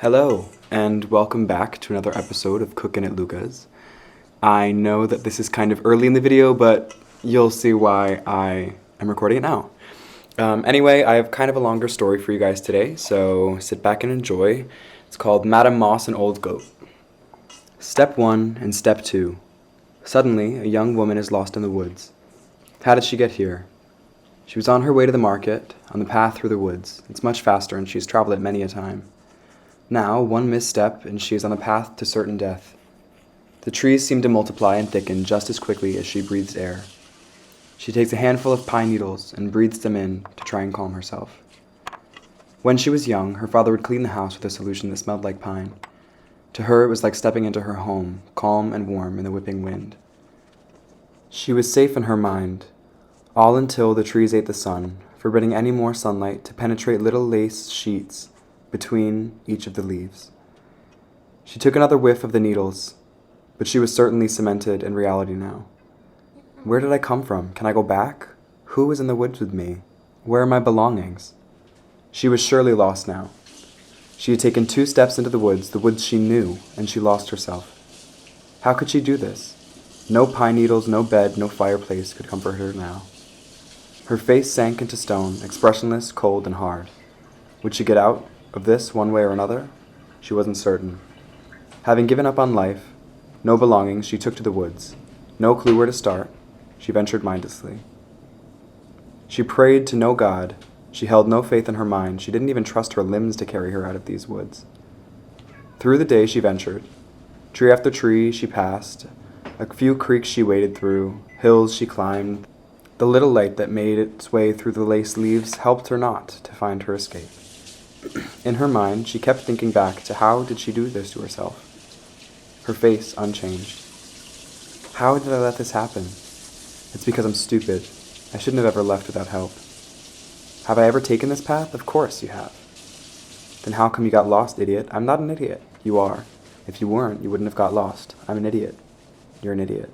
Hello, and welcome back to another episode of Cookin' at Luca's. I know that this is kind of early in the video, but you'll see why I am recording it now. Anyway, I have kind of a longer story for you guys today, so sit back and enjoy. It's called Madame Moss and Old Goat. Step 1 and Step 2. Suddenly, a young woman is lost in the woods. How did she get here? She was on her way to the market, on the path through the woods. It's much faster, and she's traveled it many a time. Now, one misstep, and she is on the path to certain death. The trees seem to multiply and thicken just as quickly as she breathes air. She takes a handful of pine needles and breathes them in to try and calm herself. When she was young, her father would clean the house with a solution that smelled like pine. To her, it was like stepping into her home, calm and warm in the whipping wind. She was safe in her mind, all until the trees ate the sun, forbidding any more sunlight to penetrate little lace sheets between each of the leaves. She took another whiff of the needles, but she was certainly cemented in reality now. Where did I come from? Can I go back? Who is in the woods with me? Where are my belongings? She was surely lost now. She had taken 2 steps into the woods she knew, and she lost herself. How could she do this? No pine needles, no bed, no fireplace could comfort her now. Her face sank into stone, expressionless, cold, and hard. Would she get out of this one way or another? She wasn't certain. Having given up on life, no belongings, she took to the woods. No clue where to start, she ventured mindlessly. She prayed to no God. She held no faith in her mind. She didn't even trust her limbs to carry her out of these woods. Through the day she ventured. Tree after tree she passed. A few creeks she waded through. Hills she climbed. The little light that made its way through the lace leaves helped her not to find her escape. In her mind, she kept thinking back to how did she do this to herself. Her face unchanged. How did I let this happen? It's because I'm stupid. I shouldn't have ever left without help. Have I ever taken this path? Of course you have. Then how come you got lost, idiot? I'm not an idiot. You are. If you weren't, you wouldn't have got lost. I'm an idiot. You're an idiot.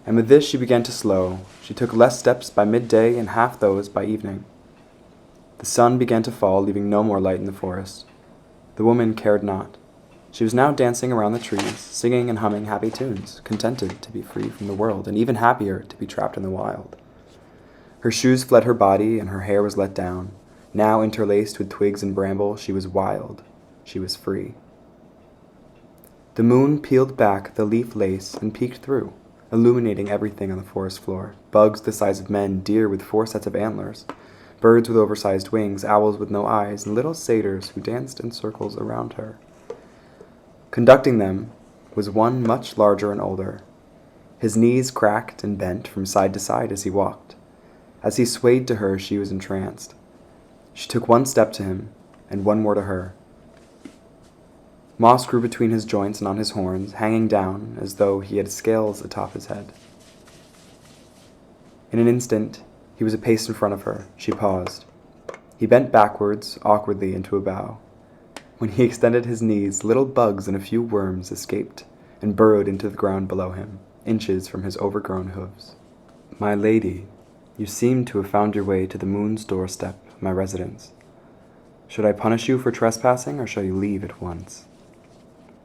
And with this she began to slow. She took less steps by midday and half those by evening. The sun began to fall, leaving no more light in the forest. The woman cared not. She was now dancing around the trees, singing and humming happy tunes, contented to be free from the world, and even happier to be trapped in the wild. Her shoes fled her body, and her hair was let down. Now interlaced with twigs and bramble, she was wild. She was free. The moon peeled back the leaf lace and peeked through, illuminating everything on the forest floor. Bugs the size of men, deer with 4 sets of antlers, birds with oversized wings, owls with no eyes, and little satyrs who danced in circles around her. Conducting them was one much larger and older. His knees cracked and bent from side to side as he walked. As he swayed to her, she was entranced. She took 1 step to him, and 1 more to her. Moss grew between his joints and on his horns, hanging down as though he had scales atop his head. In an instant, he was a pace in front of her. She paused. He bent backwards, awkwardly, into a bow. When he extended his knees, little bugs and a few worms escaped and burrowed into the ground below him, inches from his overgrown hooves. My lady, you seem to have found your way to the moon's doorstep, my residence. Should I punish you for trespassing, or shall you leave at once?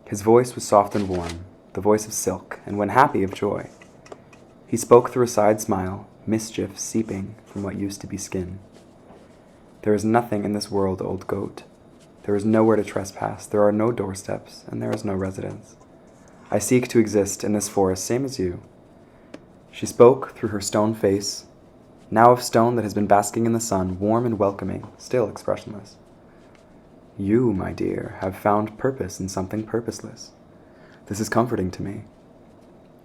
His voice was soft and warm, the voice of silk, and when happy, of joy. He spoke through a side smile, mischief seeping from what used to be skin. There is nothing in this world, old goat. There is nowhere to trespass, there are no doorsteps, and there is no residence. I seek to exist in this forest, same as you. She spoke through her stone face, now of stone that has been basking in the sun, warm and welcoming, still expressionless. You, my dear, have found purpose in something purposeless. This is comforting to me.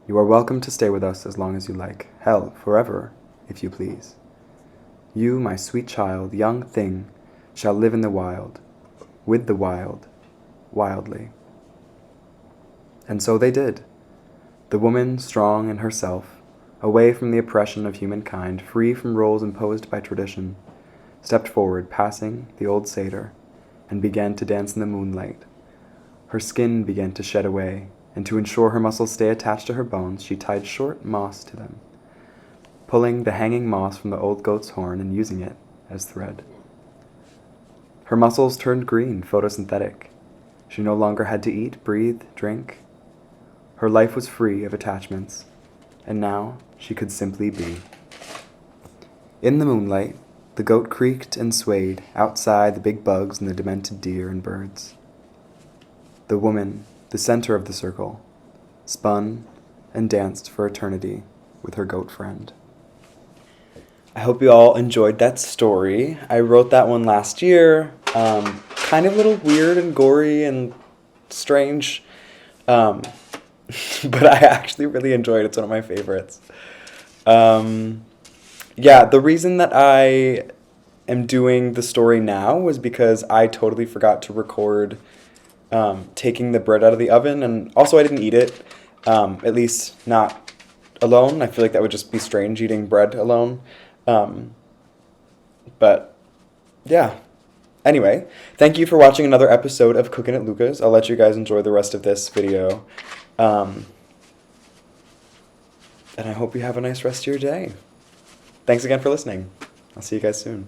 You are welcome to stay with us as long as you like. Hell, forever, if you please. You, my sweet child, young thing, shall live in the wild, with the wild, wildly. And so they did. The woman, strong in herself, away from the oppression of humankind, free from roles imposed by tradition, stepped forward, passing the old satyr, and began to dance in the moonlight. Her skin began to shed away, and to ensure her muscles stay attached to her bones, she tied short moss to them, pulling the hanging moss from the old goat's horn and using it as thread. Her muscles turned green, photosynthetic. She no longer had to eat, breathe, drink. Her life was free of attachments, and now she could simply be. In the moonlight, the goat creaked and swayed outside the big bugs and the demented deer and birds. The woman, the center of the circle, spun and danced for eternity with her goat friend. I hope you all enjoyed that story. I wrote that one last year. Kind of a little weird and gory and strange. But I actually really enjoyed it. It's one of my favorites. Yeah, the reason that I am doing the story now was because I totally forgot to record taking the bread out of the oven. And also I didn't eat it, at least not alone. I feel like that would just be strange eating bread alone. But yeah. Anyway, thank you for watching another episode of Cooking at Luca's. I'll let you guys enjoy the rest of this video. And I hope you have a nice rest of your day. Thanks again for listening. I'll see you guys soon.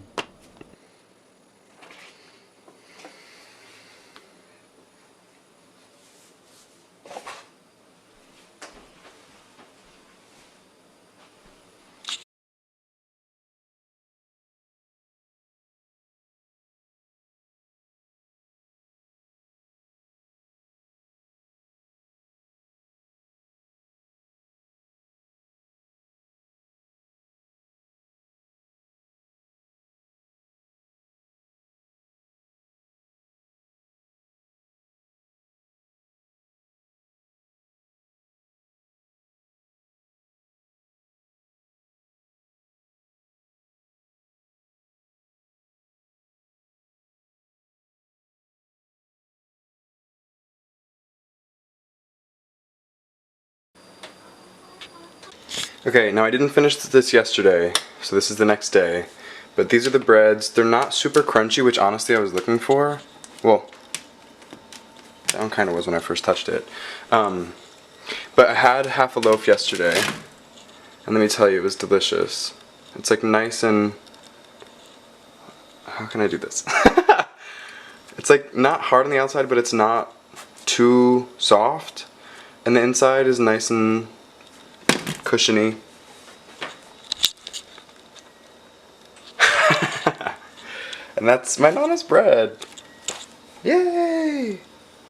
Okay, now I didn't finish this yesterday, so this is the next day. But these are the breads. They're not super crunchy, which honestly I was looking for. Well, that one kind of was when I first touched it. But I had half a loaf yesterday, and let me tell you, it was delicious. It's like nice and... How can I do this? It's like not hard on the outside, but it's not too soft. And the inside is nice and cushiony. And that's my Nana's bread. Yay!